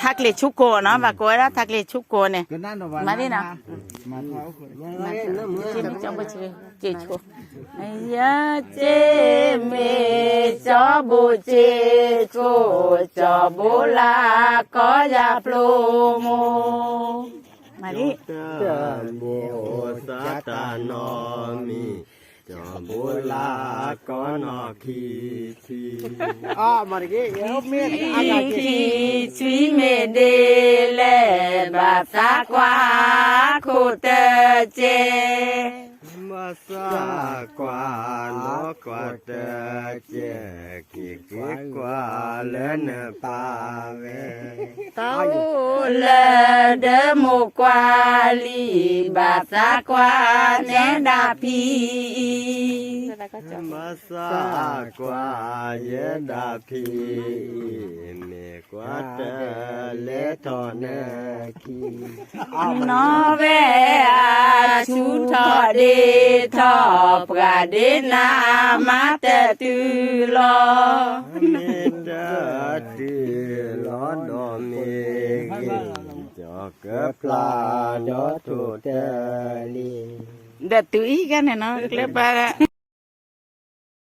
ทักเลชุกโกเนาะบากอยละทักเลชุกโกเนี่ยมาดินะมาเจมิจังบ่เจเจโชไอ้ยาเจเมจอบูเจโชจอบูลาก็อย่าปลูโมมาดิ โบสัตานอมิจอบุลาก็นอคีทีมาดิเดี๋ยวเมียนอะไร คีชีเมเดเลบาสากวาโคเตเจ มาสากว่านกว่าเตเจกิกกว่าเล่นป่าเว เต้าเลเดโมกวาลีบาสากวาเนดาพี มาสากว่าเยดาพีเมกว่าเตเลทอนคีนอเวอาชูทอเดทอปกาเดนามาเตตุลอ เมตติลอดอเมจอกปลาดอทุเตลี เดตุอีกันเนาะเรียบร้อย